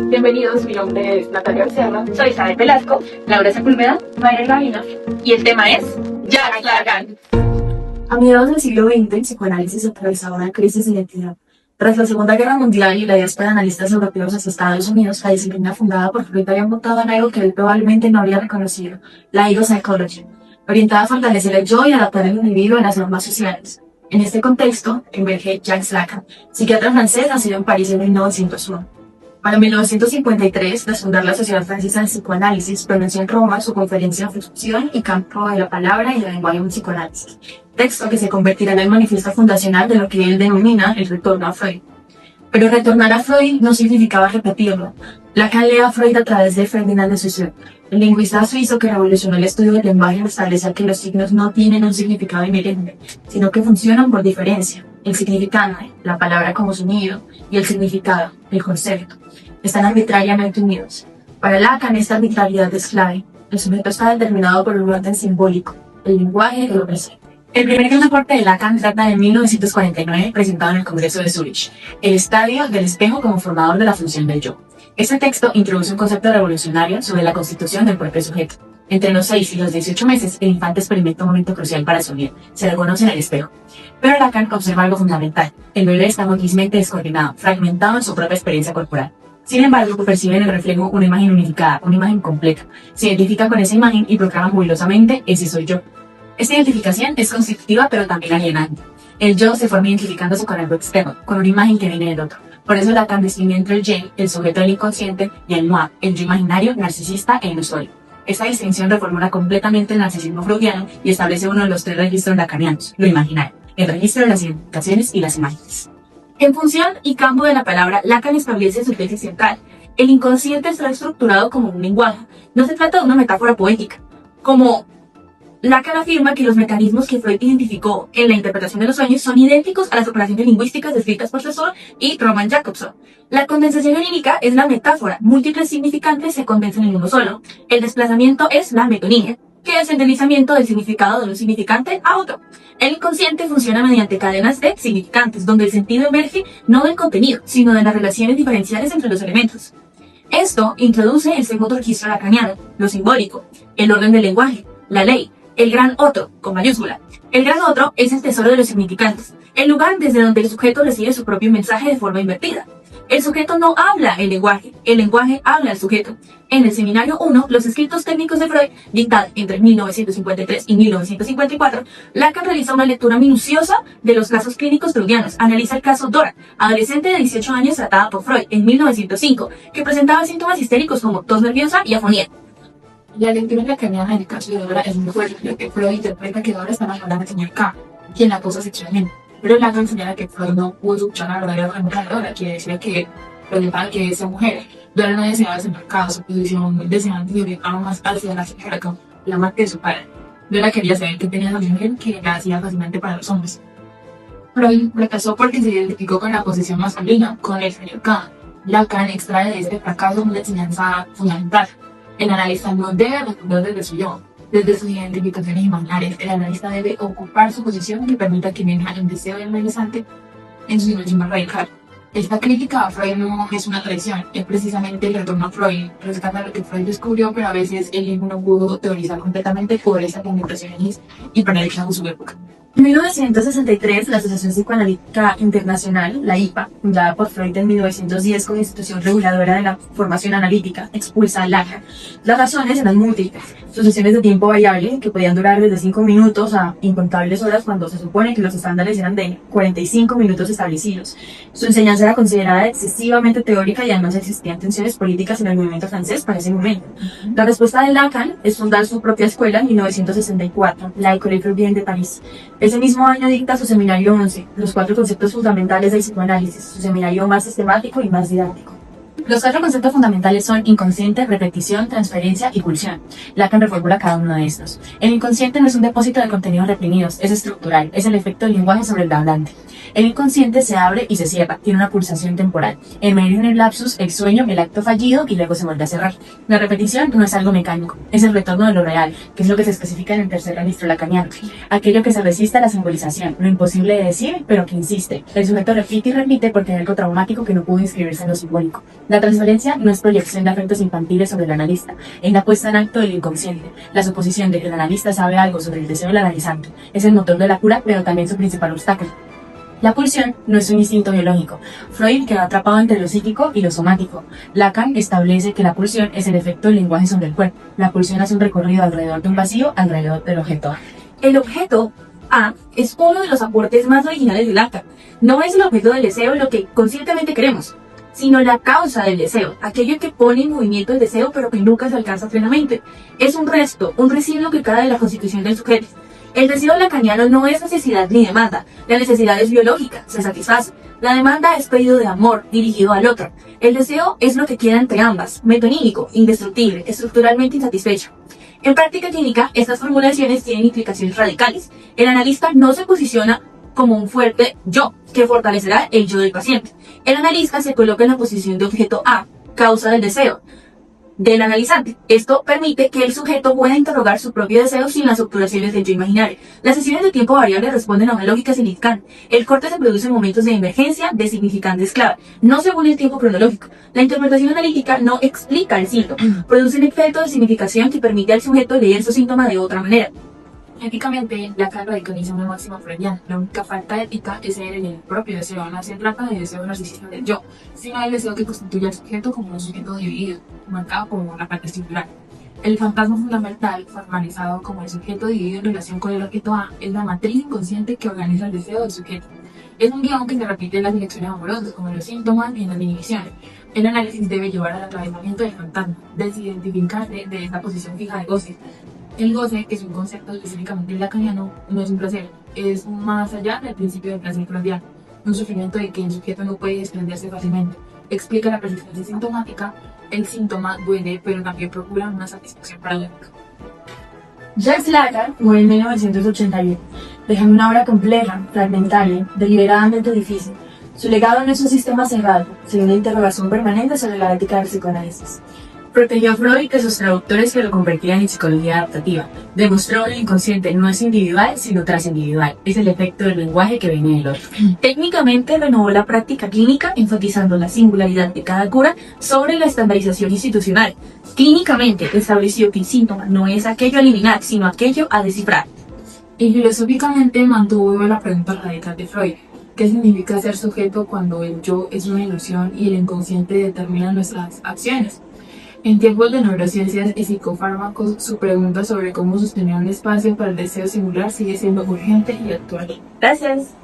Bienvenidos, mi nombre es Natalia Becerra, soy Isabel Velasco, Laura Sepúlveda, Mayra Gavina, y el tema es Jacques Lacan. A mediados del siglo XX, el psicoanálisis atravesaba una crisis de identidad. Tras la Segunda Guerra Mundial y la diáspora de analistas europeos hacia Estados Unidos, la disciplina fundada por Freud había montado en algo que él probablemente no habría reconocido, la ego psychology, orientada a fortalecer el yo y adaptar al individuo a las normas sociales. En este contexto, emerge Jacques Lacan, psiquiatra francés nacido en París en 1901. Para 1953, tras fundar la Sociedad Francesa de Psicoanálisis, pronunció en Roma su conferencia Función y Campo de la Palabra y el Lenguaje en Psicoanálisis, texto que se convertirá en el manifiesto fundacional de lo que él denomina el retorno a Freud. Pero retornar a Freud no significaba repetirlo. Lacan lee a Freud a través de Ferdinand de Saussure, el lingüista suizo que revolucionó el estudio del lenguaje al establecer que los signos no tienen un significado inherente, sino que funcionan por diferencia. El significante, la palabra como sonido, y el significado, el concepto, están arbitrariamente unidos. Para Lacan, esta arbitrariedad es clave. El sujeto está determinado por un orden simbólico, el lenguaje que lo presenta. El primer gran aporte de Lacan trata de 1949, presentado en el Congreso de Zúrich, el estadio del espejo como formador de la función del yo. Este texto introduce un concepto revolucionario sobre la constitución del propio sujeto. Entre los 6 y los 18 meses, el infante experimenta un momento crucial para su vida, se reconoce en el espejo. Pero Lacan observa algo fundamental: el bebé está motilmente descoordinado, fragmentado en su propia experiencia corporal. Sin embargo, percibe en el reflejo una imagen unificada, una imagen completa. Se identifica con esa imagen y proclama jubilosamente: ese soy yo. Esta identificación es constitutiva pero también alienante. El yo se forma identificándose con algo externo, con una imagen que viene del otro. Por eso Lacan distingue entre el yo, el sujeto del inconsciente, y el moi, el yo imaginario, narcisista e ilusorio. Esta distinción reformula completamente el narcisismo freudiano y establece uno de los 3 registros lacanianos, lo imaginario, el registro de las identificaciones y las imágenes. En función y campo de la palabra, Lacan establece su tesis central. El inconsciente está estructurado como un lenguaje. No se trata de una metáfora poética. Como Lacan afirma que los mecanismos que Freud identificó en la interpretación de los sueños son idénticos a las operaciones lingüísticas descritas por Saussure y Roman Jakobson. La condensación onírica es la metáfora. Múltiples significantes se condensan en uno solo. El desplazamiento es la metonimia, que es el deslizamiento del significado de un significante a otro. El inconsciente funciona mediante cadenas de significantes, donde el sentido emerge no del contenido, sino de las relaciones diferenciales entre los elementos. Esto introduce el segundo registro lacaniano, lo simbólico, el orden del lenguaje, la ley, el gran otro, con mayúscula. El gran otro es el tesoro de los significantes, el lugar desde donde el sujeto recibe su propio mensaje de forma invertida. El sujeto no habla el lenguaje habla al sujeto. En el seminario 1, los escritos técnicos de Freud, dictados entre 1953 y 1954, Lacan realiza una lectura minuciosa de los casos clínicos freudianos. Analiza el caso Dora, adolescente de 18 años tratada por Freud en 1905, que presentaba síntomas histéricos como tos nerviosa y afonía. La lectura lacaniana del caso de Dora es muy fuerte, ya que Freud interpreta que Dora está enamorada del señor K, quien la acosa sexualmente. Pero Lacan señala que Freud no pudo escuchar la verdadera pregunta de Dora, que decía que preguntaba que esa mujer. Dora no deseaba al señor K, su posición muy deseante y orientaba más hacia la señora K, la amante de su padre. Dora quería saber qué tenía la mujer que la hacía fácilmente para los hombres. Freud fracasó porque se identificó con la posición masculina, con el señor K. Lacan extrae de este fracaso una enseñanza fundamental. El analista no debe responder desde su yo, desde sus identificaciones imaginarias. El analista debe ocupar su posición que permita que venga el deseo del analizante en su dimensión más radical. Esta crítica a Freud no es una traición, es precisamente el retorno a Freud. Rescata lo que Freud descubrió, pero a veces él mismo no pudo teorizar completamente por esta limitación y paradigma de su época. En 1963, la Asociación Psicoanalítica Internacional, la IPA, fundada por Freud en 1910 como institución reguladora de la formación analítica, expulsa a Lacan. Las razones eran múltiples: sus sesiones de tiempo variable, que podían durar desde 5 minutos a incontables horas cuando se supone que los estándares eran de 45 minutos establecidos. Su enseñanza era considerada excesivamente teórica y además existían tensiones políticas en el movimiento francés para ese momento. La respuesta de Lacan es fundar su propia escuela en 1964, la École Freudien de París. Ese mismo año dicta su seminario 11, los 4 conceptos fundamentales del psicoanálisis, su seminario más sistemático y más didáctico. Los 4 conceptos fundamentales son inconsciente, repetición, transferencia y pulsión. Lacan reformula cada uno de estos. El inconsciente no es un depósito de contenidos reprimidos, es estructural, es el efecto del lenguaje sobre el hablante. El inconsciente se abre y se cierra, tiene una pulsación temporal. El medio en el lapsus, el sueño, el acto fallido y luego se vuelve a cerrar. La repetición no es algo mecánico, es el retorno de lo real, que es lo que se especifica en el tercer registro lacaniano. Aquello que se resiste a la simbolización, lo imposible de decir, pero que insiste. El sujeto repite y repite porque hay algo traumático que no pudo inscribirse en lo simbólico. La La transferencia no es proyección de afectos infantiles sobre el analista, es la puesta en acto del inconsciente. La suposición de que el analista sabe algo sobre el deseo del analizante es el motor de la cura, pero también su principal obstáculo. La pulsión no es un instinto biológico. Freud quedó atrapado entre lo psíquico y lo somático. Lacan establece que la pulsión es el efecto del lenguaje sobre el cuerpo. La pulsión hace un recorrido alrededor de un vacío, alrededor del objeto A. El objeto A es uno de los aportes más originales de Lacan. No es el objeto del deseo lo que conscientemente queremos, sino la causa del deseo, aquello que pone en movimiento el deseo pero que nunca se alcanza plenamente. Es un resto, un residuo que cae de la constitución del sujeto. El deseo lacaniano no es necesidad ni demanda, la necesidad es biológica, se satisface. La demanda es pedido de amor, dirigido al otro. El deseo es lo que queda entre ambas, metonímico, indestructible, estructuralmente insatisfecho. En práctica clínica, estas formulaciones tienen implicaciones radicales. El analista no se posiciona como un fuerte yo, que fortalecerá el yo del paciente. El analista se coloca en la posición de objeto A, causa del deseo del analizante. Esto permite que el sujeto pueda interrogar su propio deseo sin las obturaciones del yo imaginario. Las sesiones de tiempo variable responden a una lógica significante. El corte se produce en momentos de emergencia de significantes clave, no según el tiempo cronológico. La interpretación analítica no explica el síntoma, produce un efecto de significación que permite al sujeto leer su síntoma de otra manera. Éticamente, Lacan radicaliza una máxima freudiana. La única falta ética es en el propio deseo. No se trata de deseo narcisista del yo, sino del deseo que constituye al sujeto como un sujeto dividido, marcado como una parte singular. El fantasma fundamental, formalizado como el sujeto dividido en relación con el objeto A, es la matriz inconsciente que organiza el deseo del sujeto. Es un guión que se repite en las direcciones amorosas, como en los síntomas y en las inhibiciones. El análisis debe llevar al atravesamiento del fantasma, desidentificarse de esta posición fija de goce. El goce, que es un concepto específicamente lacaniano, no es un placer, es más allá del principio del placer freudiano, un sufrimiento del que el sujeto no puede desprenderse fácilmente. Explica la persistencia sintomática, el síntoma duele, pero también procura una satisfacción paradójica. Jacques Lacan murió en 1981, dejando una obra compleja, fragmentaria, deliberadamente difícil. Su legado no es un sistema cerrado, sino una interrogación permanente sobre la ética del psicoanálisis. Protegió a Freud de sus traductores que lo convertían en psicología adaptativa. Demostró que el inconsciente no es individual, sino transindividual. Es el efecto del lenguaje que viene del otro. Técnicamente renovó la práctica clínica, enfatizando la singularidad de cada cura sobre la estandarización institucional. Clínicamente estableció que el síntoma no es aquello a eliminar, sino aquello a descifrar. Y filosóficamente mantuvo viva la pregunta radical de Freud. ¿Qué significa ser sujeto cuando el yo es una ilusión y el inconsciente determina nuestras acciones? En tiempos de neurociencias y psicofármacos, su pregunta sobre cómo sostener un espacio para el deseo singular sigue siendo urgente y actual. Gracias.